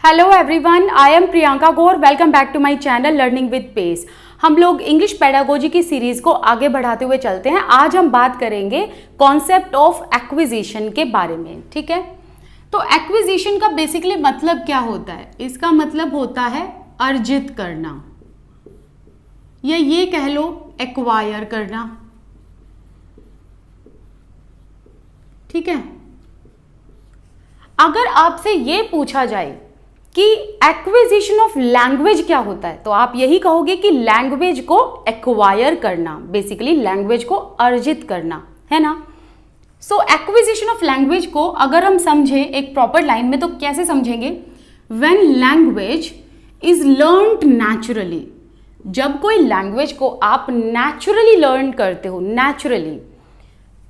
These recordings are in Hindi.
Hello everyone, I am Priyanka Gaur. Welcome back to my channel learning with pace. हम लोग इंग्लिश पेडागोजी की सीरीज को आगे बढ़ाते हुए चलते हैं। आज हम बात करेंगे कॉन्सेप्ट ऑफ एक्विजिशन के बारे में। ठीक है, तो एक्विजिशन का बेसिकली मतलब क्या होता है? इसका मतलब होता है अर्जित करना, या ये कह लो एक्वायर करना। ठीक है, अगर आपसे ये पूछा जाए कि एक्विजिशन ऑफ लैंग्वेज क्या होता है, तो आप यही कहोगे कि लैंग्वेज को एक्वायर करना, बेसिकली लैंग्वेज को अर्जित करना, है ना। सो एक्विजिशन ऑफ लैंग्वेज को अगर हम समझें एक प्रॉपर लाइन में, तो कैसे समझेंगे? When language is learned naturally, जब कोई लैंग्वेज को आप नेचुरली लर्न करते हो, naturally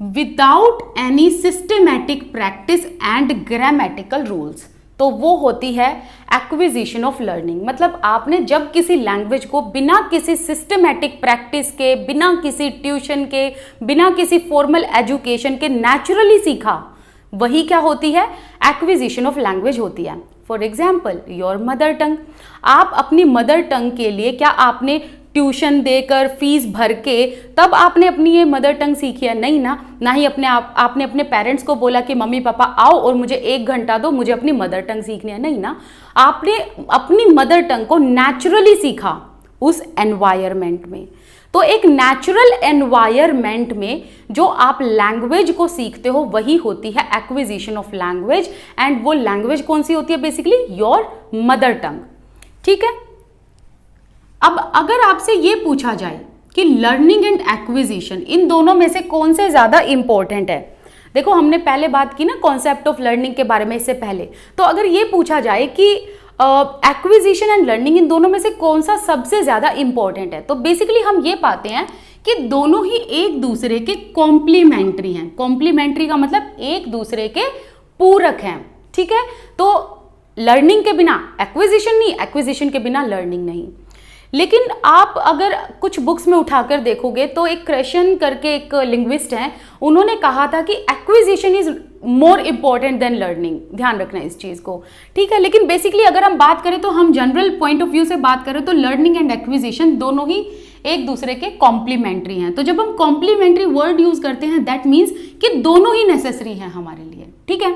without any systematic practice and grammatical rules, तो वो होती है एक्विजिशन ऑफ लर्निंग। मतलब आपने जब किसी लैंग्वेज को बिना किसी सिस्टमैटिक प्रैक्टिस के, बिना किसी ट्यूशन के, बिना किसी फॉर्मल एजुकेशन के नेचुरली सीखा, वही क्या होती है? एक्विजिशन ऑफ लैंग्वेज होती है। For example your mother tongue, आप अपनी मदर टंग के लिए क्या आपने ट्यूशन देकर फीस भर के तब आपने अपनी ये मदर टंग सीखी है? नहीं ना। ना ही आपने अपने पेरेंट्स को बोला कि मम्मी पापा आओ और मुझे 1 घंटा दो, मुझे अपनी मदर टंग सीखनी है। नहीं ना, आपने अपनी मदर टंग को नेचुरली सीखा उस एनवायरमेंट में। तो एक नेचुरल एनवायरमेंट में जो आप लैंग्वेज को सीखते हो वही होती है एक्विजिशन ऑफ लैंग्वेज। एंड वो लैंग्वेज कौन सी होती है? Basically your mother tongue. ठीक है, अब अगर आपसे ये पूछा जाए कि लर्निंग एंड एक्विजिशन, इन दोनों में से कौन से ज्यादा इंपॉर्टेंट है? देखो, हमने पहले बात की ना कॉन्सेप्ट ऑफ लर्निंग के बारे में इससे पहले। तो अगर ये पूछा जाए कि एक्विजिशन एंड लर्निंग, इन दोनों में से कौन सा सबसे ज्यादा इंपॉर्टेंट है, तो बेसिकली हम ये पाते हैं कि दोनों ही एक दूसरे के कॉम्प्लीमेंट्री हैं। कॉम्प्लीमेंट्री का मतलब एक दूसरे के पूरक हैं। ठीक है, तो लर्निंग के बिना एक्विजिशन नहीं, एक्विजिशन के बिना लर्निंग नहीं। लेकिन आप अगर कुछ बुक्स में उठाकर देखोगे तो एक क्रेशन करके एक लिंग्विस्ट हैं, उन्होंने कहा था कि acquisition is more important than learning. ध्यान रखना इस चीज़ को। ठीक है, लेकिन बेसिकली अगर हम बात करें तो हम जनरल पॉइंट ऑफ व्यू से बात करें तो लर्निंग एंड एक्विजिशन दोनों ही एक दूसरे के कॉम्प्लीमेंट्री हैं। तो जब हम कॉम्प्लीमेंट्री वर्ड यूज करते हैं दैट मीन्स कि दोनों ही नेसेसरी हैं हमारे लिए। ठीक है,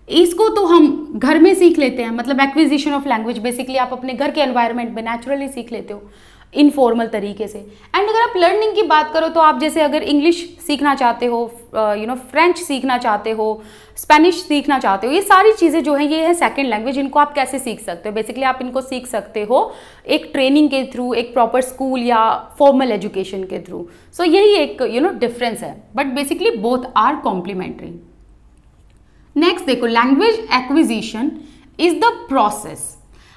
इसको तो हम घर में सीख लेते हैं, मतलब एक्विजिशन ऑफ लैंग्वेज बेसिकली आप अपने घर के एनवायरनमेंट में नेचुरली सीख लेते हो इनफॉर्मल तरीके से। एंड अगर आप लर्निंग की बात करो तो आप जैसे अगर इंग्लिश सीखना चाहते हो, फ्रेंच सीखना चाहते हो, स्पेनिश सीखना चाहते हो, ये सारी चीज़ें जो है ये है सेकेंड लैंग्वेज। इनको आप कैसे सीख सकते हो? बेसिकली आप इनको सीख सकते हो एक ट्रेनिंग के थ्रू, एक प्रॉपर स्कूल या फॉर्मल एजुकेशन के थ्रू। सो यही एक डिफरेंस है, but basically both are complementary. Next देखो, language acquisition is the process.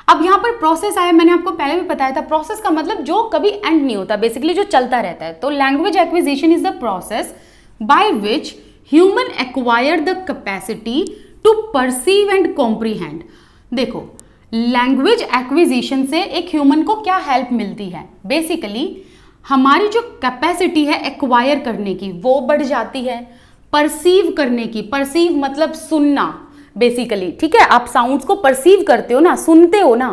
अब यहां पर प्रोसेस आया, मैंने आपको पहले भी बताया था, प्रोसेस का मतलब जो कभी एंड नहीं होता, बेसिकली जो चलता रहता है। तो language acquisition is the process by which human acquire the capacity to perceive and comprehend. देखो, लैंग्वेज एक्विजिशन से एक ह्यूमन को क्या हेल्प मिलती है? बेसिकली हमारी जो कैपेसिटी है एक्वायर करने की वो बढ़ जाती है, परसीव करने की, परसीव मतलब सुनना बेसिकली। ठीक है, आप साउंड्स को परसीव करते हो ना, सुनते हो ना,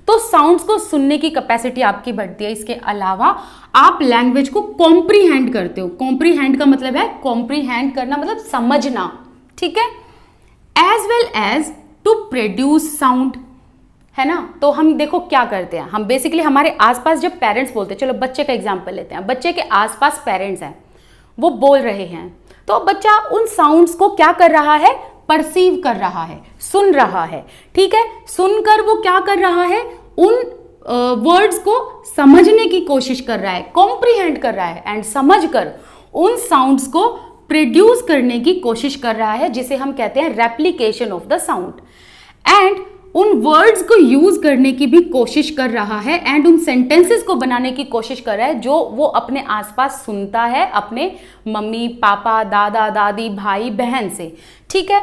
तो साउंड्स को सुनने की कैपेसिटी आपकी बढ़ती है। इसके अलावा आप लैंग्वेज को कॉम्प्रीहेंड करते हो। कॉम्प्रीहेंड का मतलब है, कॉम्प्रीहेंड करना मतलब समझना। ठीक है, as well as to produce sound, है ना। तो हम देखो क्या करते हैं, हम बेसिकली हमारे आसपास जब पेरेंट्स बोलते हैं, चलो बच्चे का एग्जाम्पल लेते हैं, बच्चे के आसपास पेरेंट्स हैं, वो बोल रहे हैं, तो बच्चा उन साउंड्स को क्या कर रहा है? परसीव कर रहा है, सुन रहा है। ठीक है, सुनकर वो क्या कर रहा है? उन वर्ड्स को समझने की कोशिश कर रहा है, कॉम्प्रीहेंड कर रहा है, एंड समझकर उन साउंड्स को प्रोड्यूस करने की कोशिश कर रहा है, जिसे हम कहते हैं replication of the sound. And उन वर्ड्स को यूज करने की भी कोशिश कर रहा है, एंड उन सेंटेंसेस को बनाने की कोशिश कर रहा है जो वो अपने आसपास सुनता है अपने मम्मी पापा, दादा दादी, भाई बहन से। ठीक है,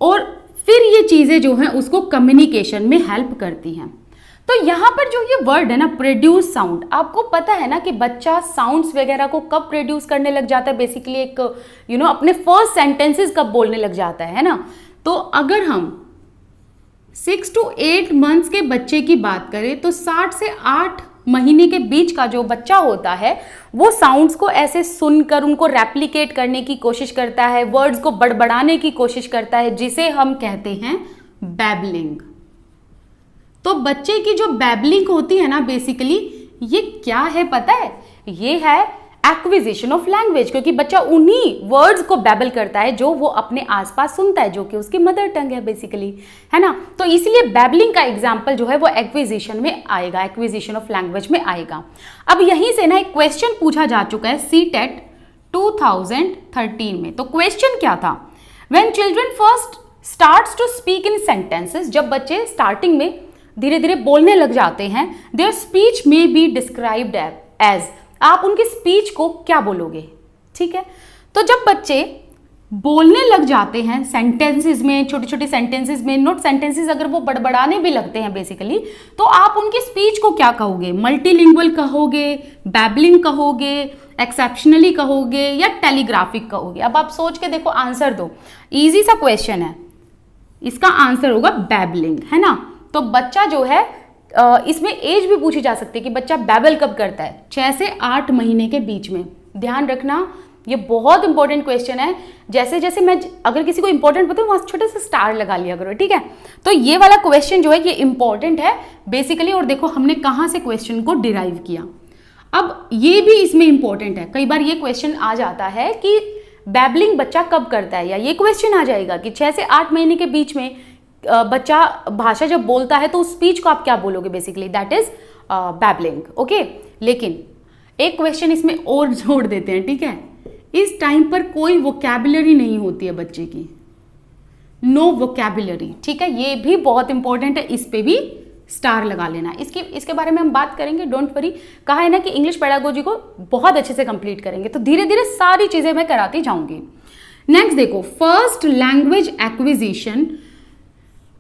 और फिर ये चीजें जो हैं उसको कम्युनिकेशन में हेल्प करती हैं। तो यहाँ पर जो ये वर्ड है ना, प्रोड्यूस साउंड, आपको पता है ना कि बच्चा साउंड्स वगैरह को कब प्रोड्यूस करने लग जाता है? बेसिकली एक अपने फर्स्ट सेंटेंसेस कब बोलने लग जाता है ना। तो अगर हम 6 to 8 मंथ्स के बच्चे की बात करें तो 7 से 8 महीने के बीच का जो बच्चा होता है वो साउंड्स को ऐसे सुनकर उनको रेप्लिकेट करने की कोशिश करता है, वर्ड्स को बड़बड़ाने की कोशिश करता है, जिसे हम कहते हैं बैबलिंग। तो बच्चे की जो बैबलिंग होती है ना, बेसिकली ये क्या है पता है? ये है एक्विजिशन ऑफ लैंग्वेज, क्योंकि बच्चा उन्हीं वर्ड्स को बैबल करता है जो वो अपने आसपास सुनता है, जो कि उसकी मदर टंग है बेसिकली, है ना। तो इसलिए बैबलिंग का एग्जांपल जो है वो एक्विजिशन में आएगा, एक्विजिशन ऑफ लैंग्वेज में आएगा। अब यहीं से ना एक क्वेश्चन पूछा जा चुका है सीटेट 2013 में। तो क्वेश्चन क्या था? When children first starts to speak in sentences, जब बच्चे स्टार्टिंग में धीरे धीरे बोलने लग जाते हैं, देयर स्पीच में बी डिस्क्राइब्ड एज, आप उनकी स्पीच को क्या बोलोगे? ठीक है, तो जब बच्चे बोलने लग जाते हैं सेंटेंसेस में, छोटे छोटे सेंटेंसेस में, नोट सेंटेंसेस अगर वो बड़बड़ाने भी लगते हैं बेसिकली, तो आप उनकी स्पीच को क्या कहोगे? मल्टीलिंगुअल कहोगे, बैबलिंग कहोगे, एक्सेप्शनली कहोगे, या टेलीग्राफिक कहोगे? अब आप सोच के देखो, आंसर दो। इजी सा क्वेश्चन है, इसका आंसर होगा बैबलिंग, है ना। तो बच्चा जो है, इसमें एज भी पूछी जा सकती है कि बच्चा बैबल कब करता है? 6 से 8 महीने के बीच में। ध्यान रखना, ये बहुत इंपॉर्टेंट क्वेश्चन है। जैसे जैसे मैं अगर किसी को इंपॉर्टेंट बताऊँ, वहाँ छोटे से स्टार लगा लिया करो, ठीक है। तो ये वाला क्वेश्चन जो है ये इंपॉर्टेंट है बेसिकली, और देखो हमने कहाँ से क्वेश्चन को डिराइव किया। अब ये भी इसमें इंपॉर्टेंट है, कई बार ये क्वेश्चन आ जाता है कि बैबलिंग बच्चा कब करता है, या ये क्वेश्चन आ जाएगा कि 6 से 8 महीने के बीच में बच्चा भाषा जब बोलता है तो उस स्पीच को आप क्या बोलोगे? Basically that is babbling, okay. लेकिन एक क्वेश्चन इसमें और जोड़ देते हैं, ठीक है। इस टाइम पर कोई वोकैबुलरी नहीं होती है बच्चे की, नो वोकैबुलरी, ठीक है। ये भी बहुत इंपॉर्टेंट है, इस पे भी स्टार लगा लेना। इसके बारे में हम बात करेंगे, डोंट वरी। कहा है ना कि इंग्लिश पेडागोजी को बहुत अच्छे से कंप्लीट करेंगे, तो धीरे धीरे सारी चीजें मैं कराती जाऊंगी। नेक्स्ट देखो, फर्स्ट लैंग्वेज एक्विजिशन।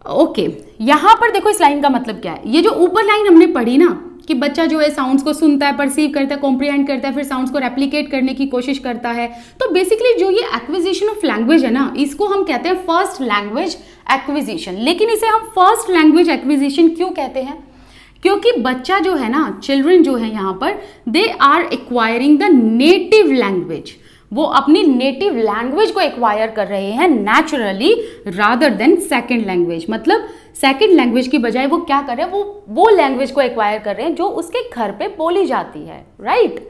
ओके, यहां पर देखो इस लाइन का मतलब क्या है। ये जो ऊपर लाइन हमने पढ़ी ना कि बच्चा जो है साउंड्स को सुनता है, परसीव करता है, कॉम्प्रिहेंड करता है, फिर साउंड्स को रेप्लिकेट करने की कोशिश करता है। तो बेसिकली जो ये एक्विजिशन ऑफ लैंग्वेज है ना, इसको हम कहते हैं फर्स्ट लैंग्वेज एक्विजिशन। लेकिन इसे हम फर्स्ट लैंग्वेज एक्विजिशन क्यों कहते हैं? क्योंकि बच्चा जो है ना, चिल्ड्रन जो है यहाँ पर, they are acquiring the native language, वो अपनी नेटिव लैंग्वेज को एक्वायर कर रहे हैं naturally rather than second language. मतलब सेकंड लैंग्वेज की बजाय वो क्या कर रहे हैं, वो लैंग्वेज को एक्वायर कर रहे हैं जो उसके घर पे बोली जाती है, right.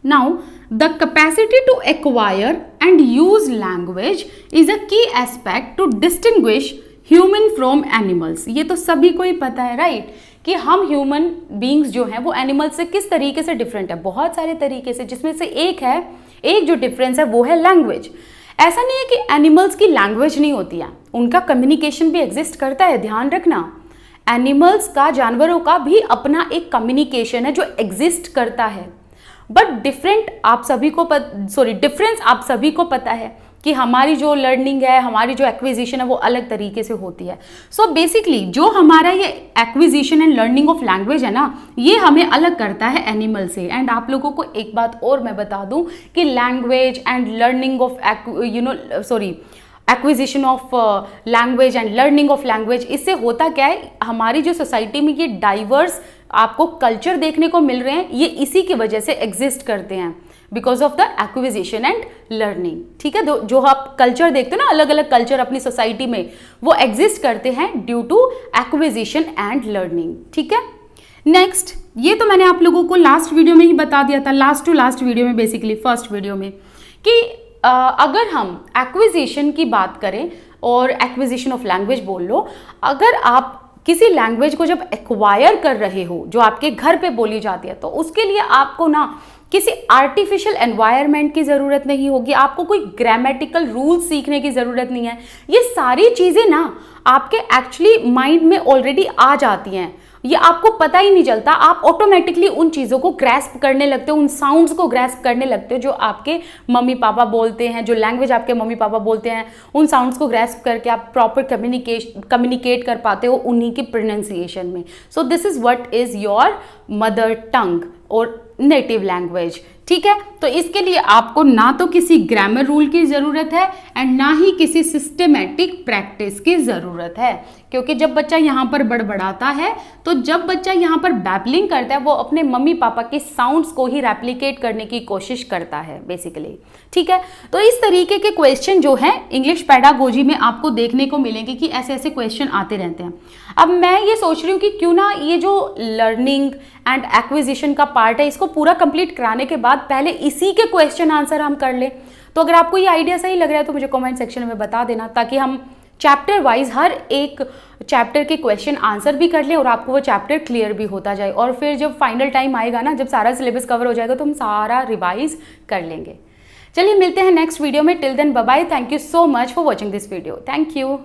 Now the capacity to acquire and use language is a key aspect to distinguish human from animals. ये तो सभी को ही पता है, राइट, कि हम ह्यूमन बींग्स जो हैं वो एनिमल से किस तरीके से डिफरेंट है, बहुत सारे तरीके से, जिसमें से एक जो डिफरेंस है वो है लैंग्वेज। ऐसा नहीं है कि एनिमल्स की लैंग्वेज नहीं होती है, उनका कम्युनिकेशन भी एग्जिस्ट करता है। ध्यान रखना, एनिमल्स का, जानवरों का भी अपना एक कम्युनिकेशन है जो एग्जिस्ट करता है, बट डिफरेंस आप सभी को पता है कि हमारी जो लर्निंग है, हमारी जो एक्विजिशन है वो अलग तरीके से होती है। सो बेसिकली जो हमारा ये acquisition and learning of language है ना, ये हमें अलग करता है एनिमल से। एंड आप लोगों को एक बात और मैं बता दूं कि language and learning of acquisition of language and learning of language, इससे होता क्या है, हमारी जो सोसाइटी में ये डाइवर्स आपको कल्चर देखने को मिल रहे हैं, ये इसी की वजह से एग्जिस्ट करते हैं, because of the acquisition and learning. ठीक है, जो आप कल्चर देखते हो ना, अलग अलग कल्चर अपनी सोसाइटी में, वो एग्जिस्ट करते हैं due to acquisition and learning. ठीक है, नेक्स्ट, ये तो मैंने आप लोगों को लास्ट वीडियो में ही बता दिया था, लास्ट टू लास्ट वीडियो में, बेसिकली फर्स्ट वीडियो में, कि अगर हम एक्विजिशन की बात करें और एक्विजिशन ऑफ लैंग्वेज बोल लो, अगर आप किसी लैंग्वेज को जब एक्वायर कर रहे हो जो आपके घर पे बोली जाती है, तो उसके लिए आपको ना किसी आर्टिफिशियल एनवायरनमेंट की ज़रूरत नहीं होगी, आपको कोई ग्रामेटिकल रूल्स सीखने की ज़रूरत नहीं है। ये सारी चीज़ें ना आपके एक्चुअली माइंड में ऑलरेडी आ जाती हैं, ये आपको पता ही नहीं चलता, आप ऑटोमेटिकली उन चीज़ों को ग्रैस्प करने लगते हो, उन साउंड्स को ग्रैस्प करने लगते हो जो आपके मम्मी पापा बोलते हैं, जो लैंग्वेज आपके मम्मी पापा बोलते हैं, उन साउंड्स को ग्रैस्प करके आप प्रॉपर कम्युनिकेट कर पाते हो उन्हीं की प्रोनाउंसिएशन में। So this is what is your mother tongue और नेटिव लैंग्वेज। ठीक है, तो इसके लिए आपको ना तो किसी ग्रामर रूल की ज़रूरत है एंड ना ही किसी सिस्टमेटिक प्रैक्टिस की ज़रूरत है, क्योंकि जब बच्चा यहाँ पर बड़बड़ाता है, तो जब बच्चा यहाँ पर बैबलिंग करता है, वो अपने मम्मी पापा के साउंड्स को ही रेप्लिकेट करने की कोशिश करता है बेसिकली। ठीक है, तो इस तरीके के क्वेश्चन जो हैं इंग्लिश पेडागोजी में आपको देखने को मिलेंगे कि ऐसे ऐसे क्वेश्चन आते रहते हैं। अब मैं ये सोच रही हूँ कि क्यों ना ये जो लर्निंग एंड एक्विजिशन का पार्ट है, इसको पूरा कंप्लीट कराने के बाद पहले इसी के क्वेश्चन आंसर हम कर लें। तो अगर आपको ये आइडिया सही लग रहा है तो मुझे कमेंट सेक्शन में बता देना, ताकि हम चैप्टर वाइज हर एक चैप्टर के क्वेश्चन आंसर भी कर लें और आपको वो चैप्टर क्लियर भी होता जाए, और फिर जब फाइनल टाइम आएगा ना, जब सारा सिलेबस कवर हो जाएगा, तो हम सारा रिवाइज कर लेंगे। चलिए मिलते हैं नेक्स्ट वीडियो में। Till then bye bye. Thank you so much for watching this video. Thank you.